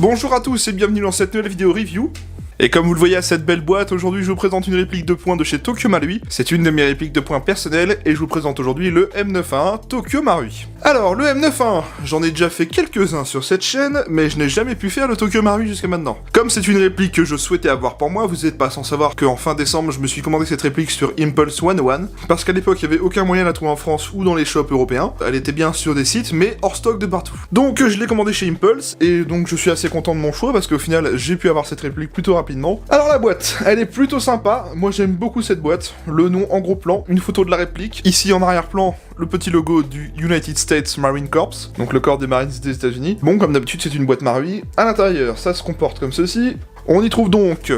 Bonjour à tous et bienvenue dans cette nouvelle vidéo review. Et comme vous le voyez à cette belle boîte, aujourd'hui je vous présente une réplique de points de chez Tokyo Marui. C'est une de mes répliques de points personnelles et je vous présente aujourd'hui le M91 Tokyo Marui. Alors le M91, j'en ai déjà fait quelques-uns sur cette chaîne, mais je n'ai jamais pu faire le Tokyo Marui jusqu'à maintenant. Comme c'est une réplique que je souhaitais avoir pour moi, vous n'êtes pas sans savoir qu'en fin décembre je me suis commandé cette réplique sur Impulse 101, parce qu'à l'époque il n'y avait aucun moyen de la trouver en France ou dans les shops européens. Elle était bien sur des sites, mais hors stock de partout. Donc je l'ai commandé chez Impulse, et donc je suis assez content de mon choix, parce qu'au final j'ai pu avoir cette réplique plutôt rapidement. Alors la boîte, elle est plutôt sympa, moi j'aime beaucoup cette boîte, le nom en gros plan, une photo de la réplique, ici en arrière-plan, le petit logo du United States Marine Corps, donc le corps des Marines des États-Unis. Bon, comme d'habitude c'est une boîte Marui, à l'intérieur ça se comporte comme ceci, on y trouve donc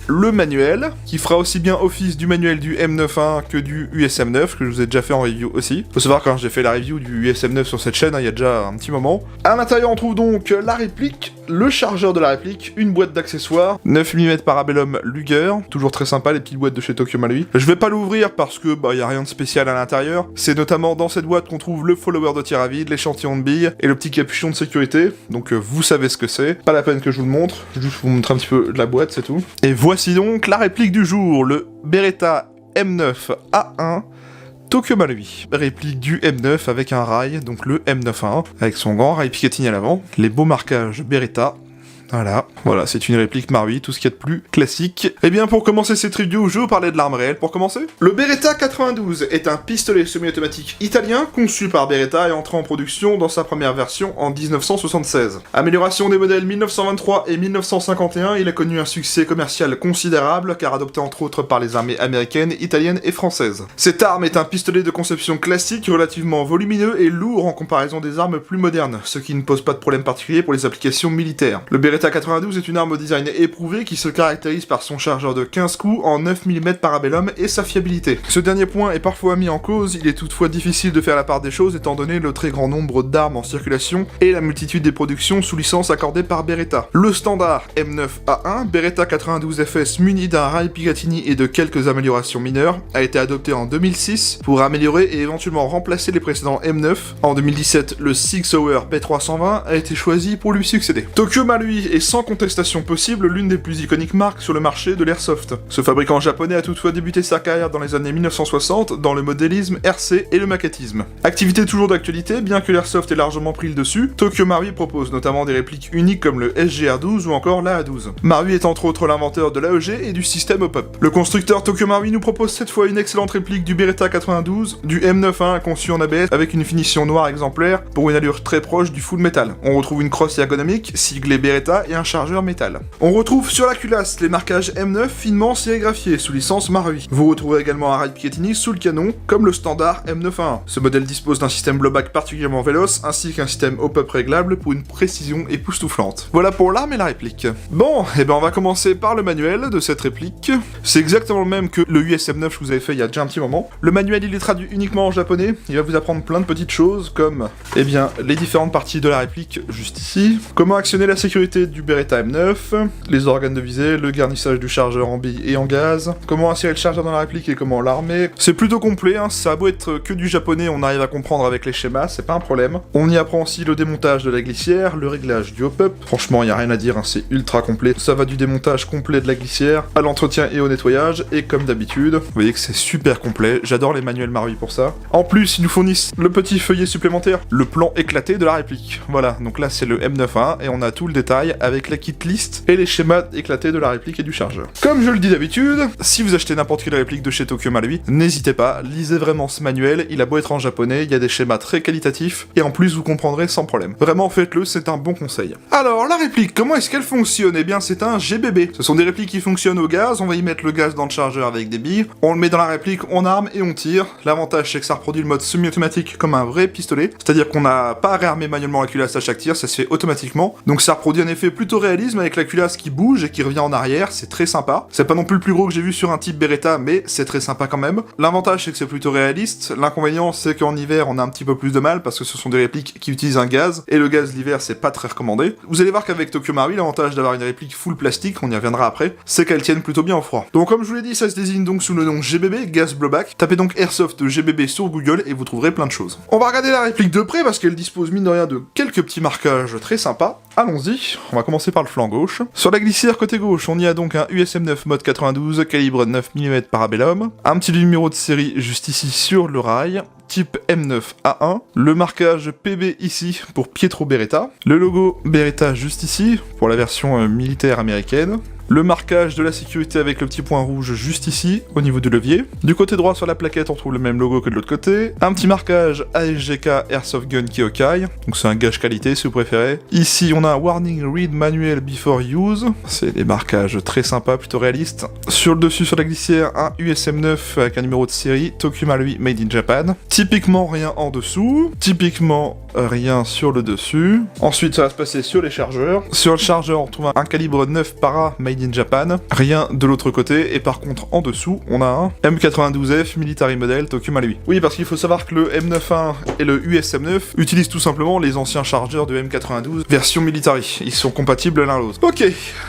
le manuel, qui fera aussi bien office du manuel du M91 que du USM9, que je vous ai déjà fait en review aussi. Faut savoir quand j'ai fait la review du USM9 sur cette chaîne, il y a déjà un petit moment. À l'intérieur on trouve donc la réplique, le chargeur de la réplique, une boîte d'accessoires, 9 mm Parabellum Luger, toujours très sympa les petites boîtes de chez Tokyo Marui. Je vais pas l'ouvrir parce que y a rien de spécial à l'intérieur, c'est notamment dans cette boîte qu'on trouve le follower de tir à vide, l'échantillon de billes et le petit capuchon de sécurité, donc vous savez ce que c'est, pas la peine que je vous le montre, je vais juste vous montrer un petit peu la boîte, c'est tout. Et voici donc la réplique du jour, le Beretta M9A1 Tokyo Marui. Réplique du M9 avec un rail, donc le M91, avec son grand rail Picatinny à l'avant, les beaux marquages Beretta. Voilà, c'est une réplique Marui, tout ce qu'il y a de plus classique. Et bien pour commencer cette review, je vais vous parler de l'arme réelle pour commencer. Le Beretta 92 est un pistolet semi-automatique italien conçu par Beretta et entré en production dans sa première version en 1976. Amélioration des modèles 1923 et 1951, il a connu un succès commercial considérable car adopté entre autres par les armées américaines, italiennes et françaises. Cette arme est un pistolet de conception classique relativement volumineux et lourd en comparaison des armes plus modernes, ce qui ne pose pas de problème particulier pour les applications militaires. Le Beretta 92 est une arme au design éprouvé qui se caractérise par son chargeur de 15 coups en 9 mm Parabellum et sa fiabilité. Ce dernier point est parfois mis en cause, il est toutefois difficile de faire la part des choses étant donné le très grand nombre d'armes en circulation et la multitude des productions sous licence accordées par Beretta. Le standard M9A1, Beretta 92 FS muni d'un rail Picatinny et de quelques améliorations mineures, a été adopté en 2006 pour améliorer et éventuellement remplacer les précédents M9. En 2017, le Sig Sauer P320 a été choisi pour lui succéder. Tokyo Marui est sans contestation possible l'une des plus iconiques marques sur le marché de l'airsoft. Ce fabricant japonais a toutefois débuté sa carrière dans les années 1960 dans le modélisme RC et le maquettisme. Activité toujours d'actualité, bien que l'airsoft ait largement pris le dessus, Tokyo Marui propose notamment des répliques uniques comme le SGR12 ou encore l'AA12. Marui est entre autres l'inventeur de l'AEG et du système hop-up. Le constructeur Tokyo Marui nous propose cette fois une excellente réplique du Beretta 92, du M91 conçu en ABS avec une finition noire exemplaire pour une allure très proche du full metal. On retrouve une crosse ergonomique, siglée Beretta et un chargeur métal. On retrouve sur la culasse les marquages M9 finement sérigraphiés sous licence Marui. Vous retrouvez également un rail Picatinny sous le canon, comme le standard M91. Ce modèle dispose d'un système blowback particulièrement véloce, ainsi qu'un système hop-up réglable pour une précision époustouflante. Voilà pour l'arme et la réplique. Bon, et ben on va commencer par le manuel de cette réplique. C'est exactement le même que le USM9 que je vous avais fait il y a déjà un petit moment. Le manuel il est traduit uniquement en japonais, il va vous apprendre plein de petites choses comme, eh bien, les différentes parties de la réplique juste ici, comment actionner la sécurité du Beretta M9, les organes de visée, le garnissage du chargeur en billes et en gaz, comment insérer le chargeur dans la réplique et comment l'armer. C'est plutôt complet, hein, ça a beau être que du japonais, on arrive à comprendre avec les schémas, c'est pas un problème. On y apprend aussi le démontage de la glissière, le réglage du hop-up, franchement y a rien à dire, hein, c'est ultra complet. Ça va du démontage complet de la glissière, à l'entretien et au nettoyage, et comme d'habitude, vous voyez que c'est super complet, j'adore les manuels Marui pour ça. En plus, ils nous fournissent le petit feuillet supplémentaire, le plan éclaté de la réplique. Voilà, donc là c'est le M91 et on a tout le détail avec la kit list et les schémas éclatés de la réplique et du chargeur. Comme je le dis d'habitude, si vous achetez n'importe quelle réplique de chez Tokyo Marui, n'hésitez pas, lisez vraiment ce manuel, il a beau être en japonais, il y a des schémas très qualitatifs, et en plus vous comprendrez sans problème. Vraiment faites-le, c'est un bon conseil. Alors, la réplique, comment est-ce qu'elle fonctionne? Eh bien c'est un GBB. Ce sont des répliques qui fonctionnent au gaz, on va y mettre le gaz dans le chargeur avec des billes, on le met dans la réplique, on arme et on tire. L'avantage c'est que ça reproduit le mode semi-automatique comme un vrai pistolet, c'est-à-dire qu'on n'a pas à réarmer manuellement la culasse à chaque tir, ça se fait automatiquement, donc ça reproduit un effet plutôt réalisme avec la culasse qui bouge et qui revient en arrière, c'est très sympa. C'est pas non plus le plus gros que j'ai vu sur un type Beretta, mais c'est très sympa quand même. L'avantage c'est que c'est plutôt réaliste, l'inconvénient c'est qu'en hiver on a un petit peu plus de mal parce que ce sont des répliques qui utilisent un gaz, et le gaz l'hiver c'est pas très recommandé. Vous allez voir qu'avec Tokyo Marui, l'avantage d'avoir une réplique full plastique, on y reviendra après, c'est qu'elles tiennent plutôt bien au froid. Donc comme je vous l'ai dit, ça se désigne donc sous le nom GBB, Gas Blowback. Tapez donc Airsoft GBB sur Google et vous trouverez plein de choses. On va regarder la réplique de près parce qu'elle dispose mine de rien de quelques petits marquages très sympas. Allons-y, on va commencer par le flanc gauche. Sur la glissière côté gauche, on y a donc un USM9 mode 92, calibre 9 mm Parabellum, un petit numéro de série juste ici sur le rail, type M9A1, le marquage PB ici pour Pietro Beretta, le logo Beretta juste ici pour la version militaire américaine, le marquage de la sécurité avec le petit point rouge juste ici, au niveau du levier. Du côté droit sur la plaquette, on trouve le même logo que de l'autre côté. Un petit marquage ASGK Airsoft Gun Kyokai, donc c'est un gage qualité si vous préférez. Ici, on a un Warning Read Manual Before Use, c'est des marquages très sympas, plutôt réalistes. Sur le dessus, sur la glissière, un USM9 avec un numéro de série, Tokyo Marui Made in Japan. Typiquement rien en dessous, typiquement rien sur le dessus. Ensuite, ça va se passer sur les chargeurs. Sur le chargeur, on trouve un calibre 9 Para Made in Japan, rien de l'autre côté, et par contre en dessous on a un M92F Military Model Tokyo Marui. Oui, parce qu'il faut savoir que le M91 et le USM9 utilisent tout simplement les anciens chargeurs de M92 version Military, ils sont compatibles l'un l'autre. Ok,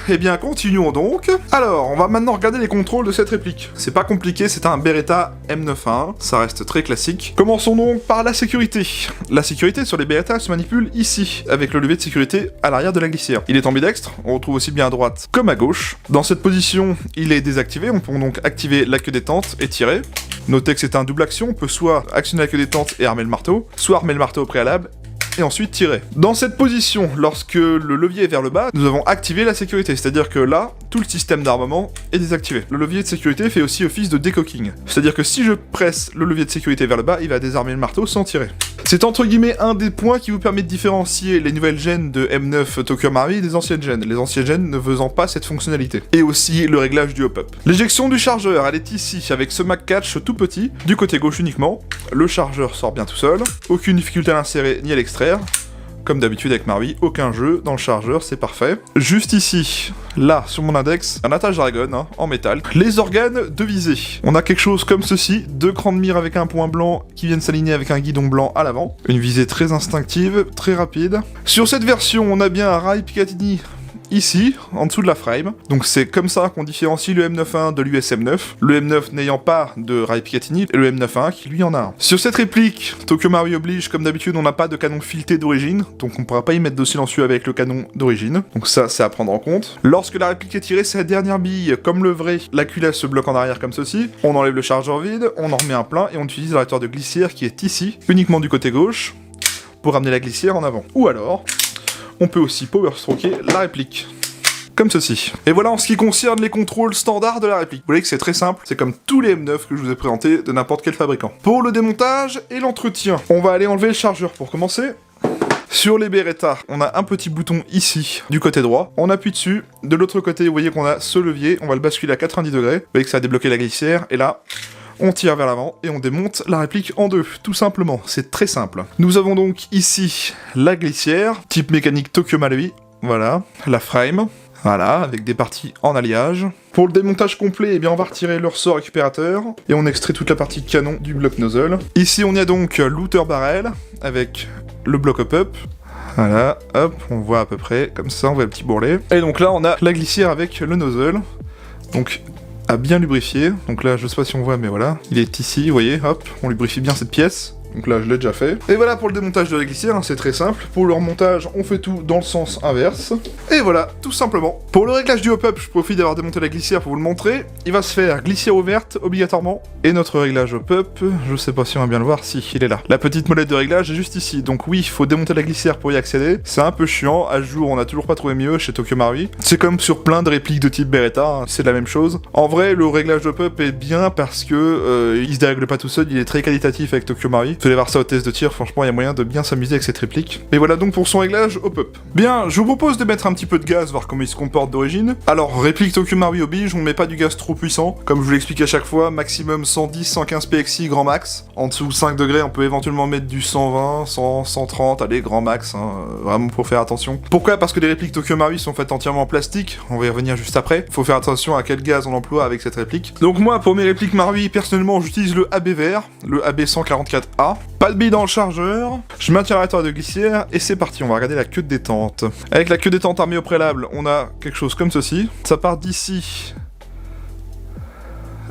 et bien continuons donc. Alors, on va maintenant regarder les contrôles de cette réplique. C'est pas compliqué, c'est un Beretta M91, ça reste très classique. Commençons donc par la sécurité. La sécurité sur les Beretta se manipule ici, avec le levier de sécurité à l'arrière de la glissière. Il est ambidextre, on retrouve aussi bien à droite comme à gauche. Dans cette position, il est désactivé, on peut donc activer la queue détente et tirer. Notez que c'est un double action, on peut soit actionner la queue détente et armer le marteau, soit armer le marteau au préalable et ensuite tirer. Dans cette position, lorsque le levier est vers le bas, nous avons activé la sécurité, c'est-à-dire que là, tout le système d'armement est désactivé. Le levier de sécurité fait aussi office de décocking, c'est-à-dire que si je presse le levier de sécurité vers le bas, il va désarmer le marteau sans tirer. C'est entre guillemets un des points qui vous permet de différencier les nouvelles gènes de M9 Tokyo Marui des anciennes gènes, les anciennes gènes ne faisant pas cette fonctionnalité. Et aussi le réglage du hop-up. L'éjection du chargeur, elle est ici, avec ce Mac Catch tout petit, du côté gauche uniquement. Le chargeur sort bien tout seul, aucune difficulté à l'insérer ni à l'extraire. Comme d'habitude avec Marui, aucun jeu dans le chargeur, c'est parfait. Juste ici, là, sur mon index, un attache dragon, en métal. Les organes de visée. On a quelque chose comme ceci, deux crans de mire avec un point blanc qui viennent s'aligner avec un guidon blanc à l'avant. Une visée très instinctive, très rapide. Sur cette version, on a bien un rail Picatinny ici, en dessous de la frame. Donc c'est comme ça qu'on différencie le M91 de l'USM9, le M9 n'ayant pas de rail Picatinny, et le M91 qui lui en a un. Sur cette réplique, Tokyo Marui oblige, comme d'habitude, on n'a pas de canon fileté d'origine, donc on ne pourra pas y mettre de silencieux avec le canon d'origine, donc ça c'est à prendre en compte. Lorsque la réplique est tirée, c'est la dernière bille, comme le vrai, la culasse se bloque en arrière comme ceci, on enlève le chargeur vide, on en remet un plein, et on utilise l'arrêteur de glissière qui est ici, uniquement du côté gauche, pour ramener la glissière en avant. Ou alors, on peut aussi power stroker la réplique. Comme ceci. Et voilà en ce qui concerne les contrôles standards de la réplique. Vous voyez que c'est très simple, c'est comme tous les M9 que je vous ai présentés de n'importe quel fabricant. Pour le démontage et l'entretien, on va aller enlever le chargeur pour commencer. Sur les Beretta, on a un petit bouton ici, du côté droit. On appuie dessus. De l'autre côté, vous voyez qu'on a ce levier. On va le basculer à 90 degrés. Vous voyez que ça a débloqué la glissière. Et là, on tire vers l'avant et on démonte la réplique en deux, tout simplement. C'est très simple. Nous avons donc ici la glissière, type mécanique Tokyo Marui. Voilà, la frame. Voilà, avec des parties en alliage. Pour le démontage complet, eh bien, on va retirer le ressort récupérateur et on extrait toute la partie canon du bloc nozzle. Ici, on y a donc l'outer barrel avec le bloc hop-up. Voilà, hop, on voit à peu près, comme ça, on voit le petit bourrelet. Et donc là, on a la glissière avec le nozzle. Donc, à bien lubrifier. Donc là, je sais pas si on voit, mais voilà. Il est ici, vous voyez, hop, on lubrifie bien cette pièce. Donc là, je l'ai déjà fait. Et voilà pour le démontage de la glissière, c'est très simple. Pour le remontage, on fait tout dans le sens inverse. Et voilà, tout simplement. Pour le réglage du hop-up, je profite d'avoir démonté la glissière pour vous le montrer. Il va se faire glissière ouverte, obligatoirement. Et notre réglage hop-up, je sais pas si on va bien le voir, si, il est là. La petite molette de réglage est juste ici. Donc oui, il faut démonter la glissière pour y accéder. C'est un peu chiant, à ce jour, on n'a toujours pas trouvé mieux chez Tokyo Marui. C'est comme sur plein de répliques de type Beretta, c'est la même chose. En vrai, le réglage hop-up est bien parce que il se dérègle pas tout seul, il est très qualitatif avec Tokyo Marui. Vous allez voir ça au test de tir, franchement, il y a moyen de bien s'amuser avec cette réplique. Et voilà donc pour son réglage hop-up. Bien, je vous propose de mettre un petit peu de gaz, voir comment il se comporte d'origine. Alors, réplique Tokyo Marui oblige, on met pas du gaz trop puissant. Comme je vous l'explique à chaque fois, maximum 110-115 PXI grand max. En dessous 5 degrés, on peut éventuellement mettre du 120, 100, 130, allez, grand max, vraiment pour faire attention. Pourquoi? Parce que les répliques Tokyo Marui sont faites entièrement en plastique, on va y revenir juste après. Faut faire attention à quel gaz on emploie avec cette réplique. Donc moi, pour mes répliques Marui, personnellement, j'utilise le AB vert, le AB144A. Pas de bille dans le chargeur, je maintiens l'arrêteur de glissière et c'est parti, on va regarder la queue de détente. Avec la queue de détente armée au préalable, on a quelque chose comme ceci. Ça part d'ici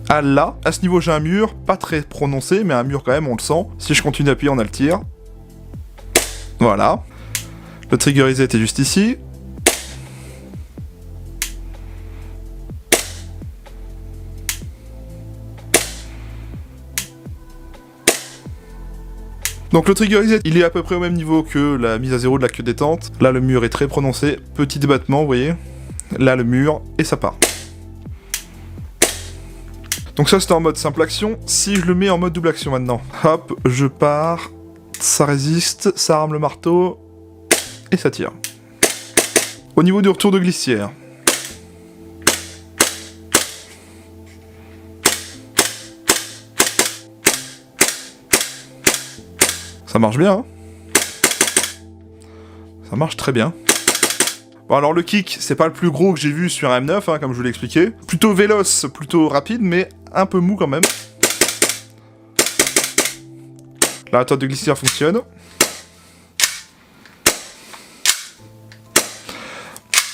à là. À ce niveau, j'ai un mur, pas très prononcé, mais un mur quand même, on le sent. Si je continue d'appuyer, on a le tir. Voilà. Le trigger reset est juste ici. Donc le trigger reset, il est à peu près au même niveau que la mise à zéro de la queue détente. Là le mur est très prononcé, petit débattement, vous voyez. Là le mur, et ça part. Donc ça c'était en mode simple action. Si je le mets en mode double action maintenant, hop, je pars, ça résiste, ça arme le marteau, et ça tire. Au niveau du retour de glissière, ça marche bien, hein. Ça marche très bien. Bon alors le kick, c'est pas le plus gros que j'ai vu sur un M9, hein, comme je vous l'ai expliqué. Plutôt véloce, plutôt rapide, mais un peu mou quand même. La retour de glissière fonctionne.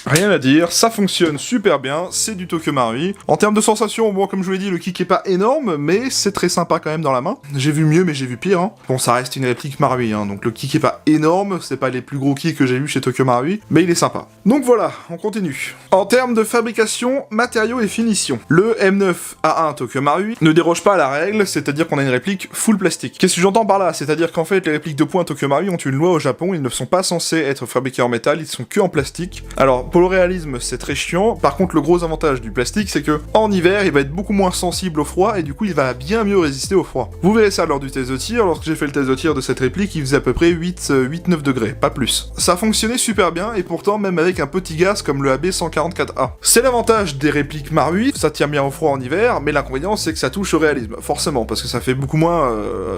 Rien à dire, ça fonctionne super bien, c'est du Tokyo Marui. En termes de sensations, bon comme je vous l'ai dit, le kick est pas énorme, mais c'est très sympa quand même dans la main. J'ai vu mieux, mais j'ai vu pire. Hein. Bon, ça reste une réplique Marui, hein, donc le kick est pas énorme, c'est pas les plus gros kicks que j'ai vu chez Tokyo Marui, mais il est sympa. Donc voilà, on continue. En termes de fabrication, matériaux et finition, le M9A1 Tokyo Marui ne déroge pas à la règle, c'est-à-dire qu'on a une réplique full plastique. Qu'est-ce que j'entends par là? C'est-à-dire qu'en fait, les répliques de points Tokyo Marui ont une loi au Japon, ils ne sont pas censés être fabriqués en métal, ils sont que en plastique. Alors, pour le réalisme, c'est très chiant. Par contre, le gros avantage du plastique, c'est que en hiver, il va être beaucoup moins sensible au froid et du coup, il va bien mieux résister au froid. Vous verrez ça lors du test de tir. Lorsque j'ai fait le test de tir de cette réplique, il faisait à peu près 8-9 degrés, pas plus. Ça fonctionnait super bien et pourtant, même avec un petit gaz comme le AB144A. C'est l'avantage des répliques Marui, ça tient bien au froid en hiver, mais l'inconvénient, c'est que ça touche au réalisme, forcément, parce que ça fait beaucoup moins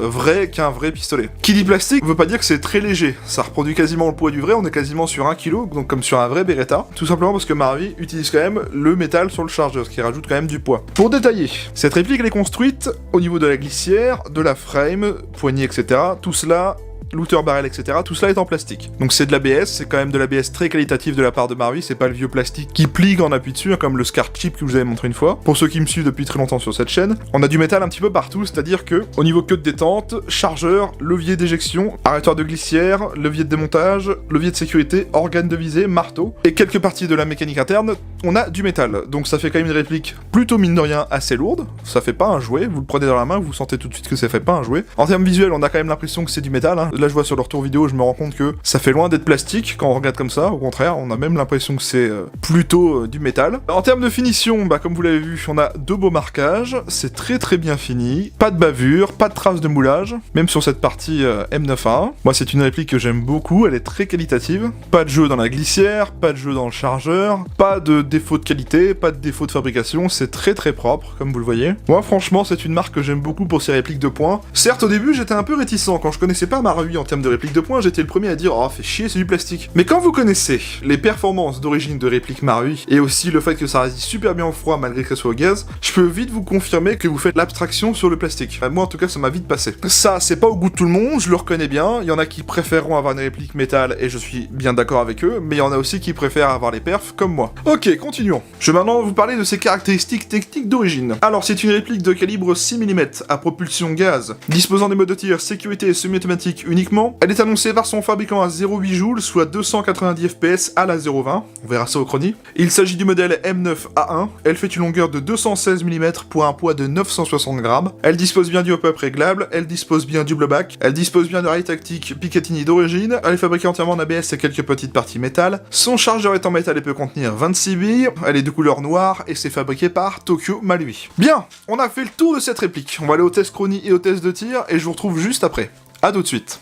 vrai qu'un vrai pistolet. Qui dit plastique veut pas dire que c'est très léger. Ça reproduit quasiment le poids du vrai, on est quasiment sur 1 kg, donc comme sur un vrai Beretta. Tout simplement parce que Marui utilise quand même le métal sur le chargeur, ce qui rajoute quand même du poids. Pour détailler, cette réplique elle est construite au niveau de la glissière, de la frame, poignée, etc. Tout cela, looter barrel, etc. Tout cela est en plastique. Donc c'est de l'ABS, c'est quand même de l'ABS très qualitatif de la part de Marui, c'est pas le vieux plastique qui plie quand on appuie dessus, hein, comme le Scar Chip que je vous avais montré une fois. Pour ceux qui me suivent depuis très longtemps sur cette chaîne, on a du métal un petit peu partout, c'est-à-dire que au niveau queue de détente, chargeur, levier d'éjection, arrêteur de glissière, levier de démontage, levier de sécurité, organe de visée, marteau, et quelques parties de la mécanique interne, on a du métal. Donc ça fait quand même une réplique plutôt mine de rien assez lourde, ça fait pas un jouet, vous le prenez dans la main, vous sentez tout de suite que ça fait pas un jouet. En termes visuels, on a quand même l'impression que c'est du métal, hein. Là je vois sur le retour vidéo, je me rends compte que ça fait loin d'être plastique quand on regarde comme ça, au contraire, on a même l'impression que c'est plutôt du métal. En termes de finition, bah comme vous l'avez vu, on a deux beaux marquages, c'est très très bien fini, pas de bavure, pas de traces de moulage, même sur cette partie M9A1. Moi c'est une réplique que j'aime beaucoup, elle est très qualitative, pas de jeu dans la glissière, pas de jeu dans le chargeur, pas de défaut de qualité, pas de défaut de fabrication, c'est très très propre, comme vous le voyez. Moi franchement c'est une marque que j'aime beaucoup pour ses répliques de points. Certes au début j'étais un peu réticent, quand je connaissais pas Marui en termes de réplique de points, j'étais le premier à dire « Oh, fait chier, c'est du plastique ». Mais quand vous connaissez les performances d'origine de réplique Marui, et aussi le fait que ça résiste super bien au froid malgré que ce soit au gaz, je peux vite vous confirmer que vous faites l'abstraction sur le plastique. Enfin, moi en tout cas ça m'a vite passé. Ça, c'est pas au goût de tout le monde, je le reconnais bien, il y en a qui préféreront avoir une réplique métal, et je suis bien d'accord avec eux, mais il y en a aussi qui préfèrent avoir les perfs comme moi. Ok, continuons. Je vais maintenant vous parler de ses caractéristiques techniques d'origine. Alors, c'est une réplique de calibre 6 mm à propulsion gaz, disposant des modes de tir sécurité et semi-automatique uniquement. Elle est annoncée par son fabricant à 0,8 joules, soit 290 fps à la 0,20. On verra ça au chronie. Il s'agit du modèle M9A1. Elle fait une longueur de 216 mm pour un poids de 960 grammes. Elle dispose bien du hop-up réglable. Elle dispose bien du blowback. Elle dispose bien de rail tactique Picatinny d'origine. Elle est fabriquée entièrement en ABS et quelques petites parties métal. Son chargeur est en métal et peut contenir 26 billes. Elle est de couleur noire et c'est fabriqué par Tokyo Marui. Bien, on a fait le tour de cette réplique. On va aller au test chronie et au test de tir et je vous retrouve juste après. A tout de suite.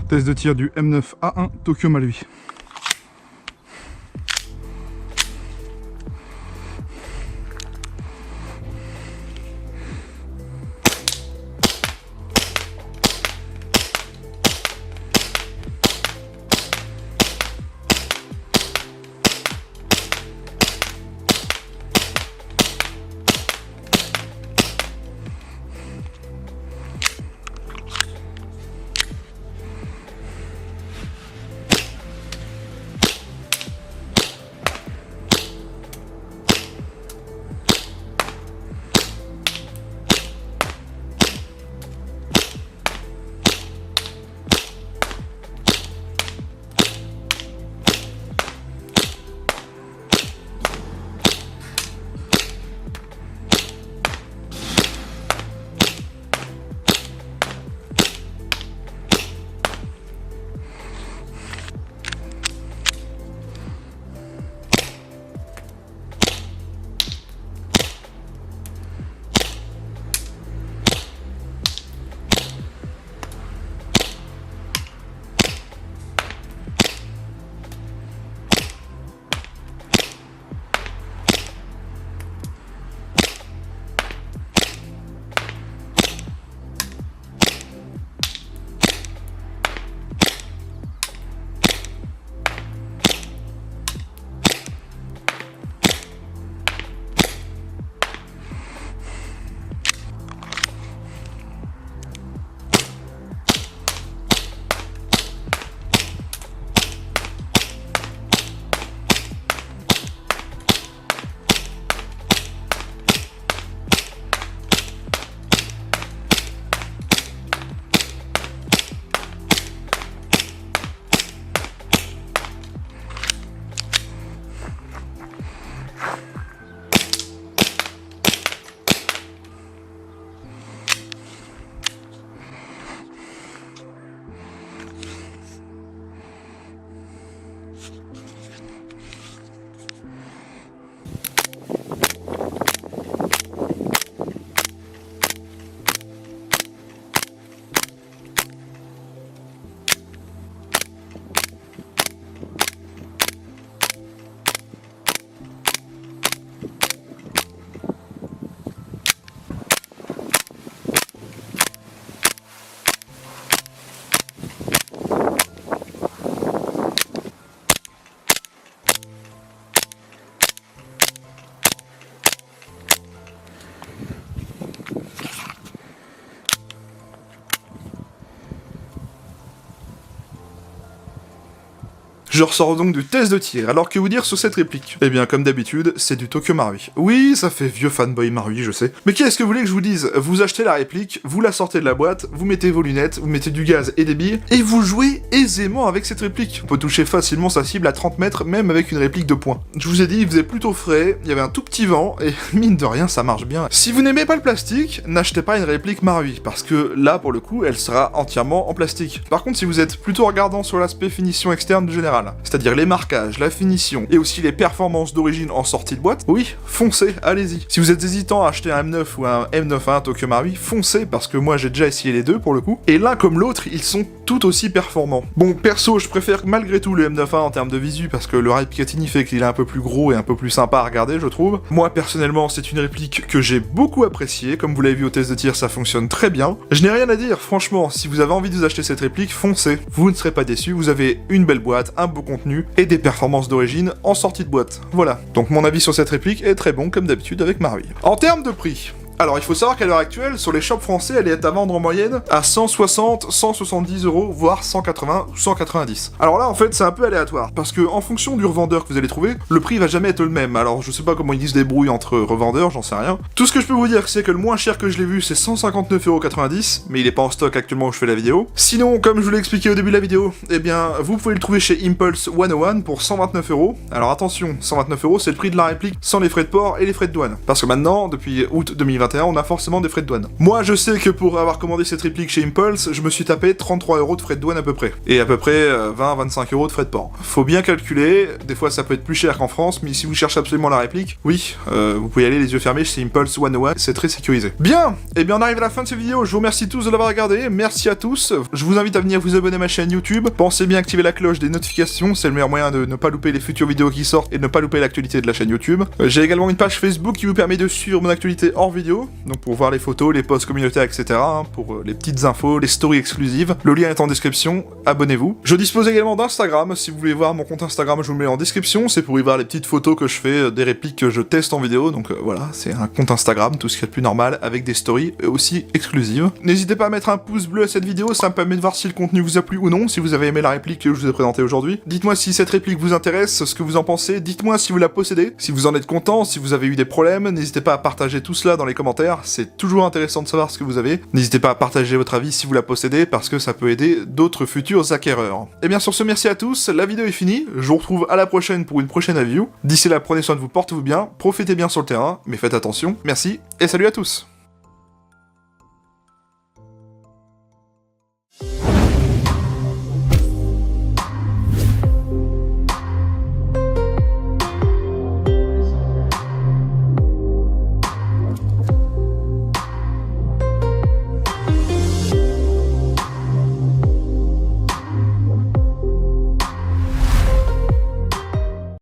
Test de tir du M9A1 Tokyo Marui. Je ressors donc du test de tir, alors que vous dire sur cette réplique? Eh bien, comme d'habitude, c'est du Tokyo Marui. Oui, ça fait vieux fanboy Marui, je sais. Mais qu'est-ce que vous voulez que je vous dise? Vous achetez la réplique, vous la sortez de la boîte, vous mettez vos lunettes, vous mettez du gaz et des billes, et vous jouez aisément avec cette réplique. On peut toucher facilement sa cible à 30 mètres, même avec une réplique de poing. Je vous ai dit, il faisait plutôt frais, il y avait un tout petit vent, et mine de rien, ça marche bien. Si vous n'aimez pas le plastique, n'achetez pas une réplique Marui, parce que là, pour le coup, elle sera entièrement en plastique. Par contre, si vous êtes plutôt regardant sur l'aspect finition externe du général, c'est-à-dire les marquages, la finition, et aussi les performances d'origine en sortie de boîte, oui, foncez, allez-y. Si vous êtes hésitant à acheter un M9 ou un M91 Tokyo Marui, foncez, parce que moi j'ai déjà essayé les deux pour le coup, et l'un comme l'autre, ils sont tout aussi performants. Bon, perso, je préfère malgré tout le M91 en termes de visu, parce que le Picatinny fait qu'il est un peu plus gros et un peu plus sympa à regarder, je trouve. Moi, personnellement, c'est une réplique que j'ai beaucoup appréciée, comme vous l'avez vu au test de tir, ça fonctionne très bien. Je n'ai rien à dire, franchement, si vous avez envie de vous acheter cette réplique, foncez. Vous ne serez pas déçus, vous avez une belle boîte, un beau contenu, et des performances d'origine en sortie de boîte. Voilà. Donc mon avis sur cette réplique est très bon, comme d'habitude avec Marui. En termes de prix, alors il faut savoir qu'à l'heure actuelle, sur les shops français, elle est à vendre en moyenne à 160, 170 euros, voire 180 ou 190. Alors là, en fait, c'est un peu aléatoire, parce que en fonction du revendeur que vous allez trouver, le prix va jamais être le même. Alors je sais pas comment ils se débrouillent entre revendeurs, j'en sais rien. Tout ce que je peux vous dire, c'est que le moins cher que je l'ai vu, c'est 159,90 €, mais il est pas en stock actuellement où je fais la vidéo. Sinon, comme je vous l'ai expliqué au début de la vidéo, eh bien, vous pouvez le trouver chez Impulse 101 pour 129 €. Alors attention, 129 €, c'est le prix de la réplique sans les frais de port et les frais de douane. Parce que maintenant, depuis août 2021, on a forcément des frais de douane. Moi, je sais que pour avoir commandé cette réplique chez Impulse, je me suis tapé 33 € de frais de douane à peu près. Et à peu près 20-25 € de frais de port. Faut bien calculer, des fois ça peut être plus cher qu'en France, mais si vous cherchez absolument la réplique, oui, vous pouvez y aller les yeux fermés chez Impulse 101, c'est très sécurisé. Bien, et bien on arrive à la fin de cette vidéo, je vous remercie tous de l'avoir regardé, merci à tous, je vous invite à venir vous abonner à ma chaîne YouTube, pensez bien à activer la cloche des notifications, c'est le meilleur moyen de ne pas louper les futures vidéos qui sortent et de ne pas louper l'actualité de la chaîne YouTube. J'ai également une page Facebook qui vous permet de suivre mon actualité hors vidéo, donc pour voir les photos, les posts communautaires, etc., pour les petites infos, les stories exclusives. Le lien est en description, abonnez-vous. Je dispose également d'Instagram, si vous voulez voir mon compte Instagram, je vous le mets en description, c'est pour y voir les petites photos que je fais, des répliques que je teste en vidéo, donc voilà, c'est un compte Instagram, tout ce qui est le plus normal, avec des stories aussi exclusives. N'hésitez pas à mettre un pouce bleu à cette vidéo, ça me permet de voir si le contenu vous a plu ou non, si vous avez aimé la réplique que je vous ai présentée aujourd'hui. Dites-moi si cette réplique vous intéresse, ce que vous en pensez, dites-moi si vous la possédez, si vous en êtes content, si vous avez eu des problèmes, n'hésitez pas à partager tout cela dans les commentaires, c'est toujours intéressant de savoir ce que vous avez. N'hésitez pas à partager votre avis si vous la possédez, parce que ça peut aider d'autres futurs acquéreurs. Et bien sur ce, merci à tous, la vidéo est finie, je vous retrouve à la prochaine pour une prochaine review. D'ici là, prenez soin de vous, portez-vous bien, profitez bien sur le terrain, mais faites attention, merci, et salut à tous.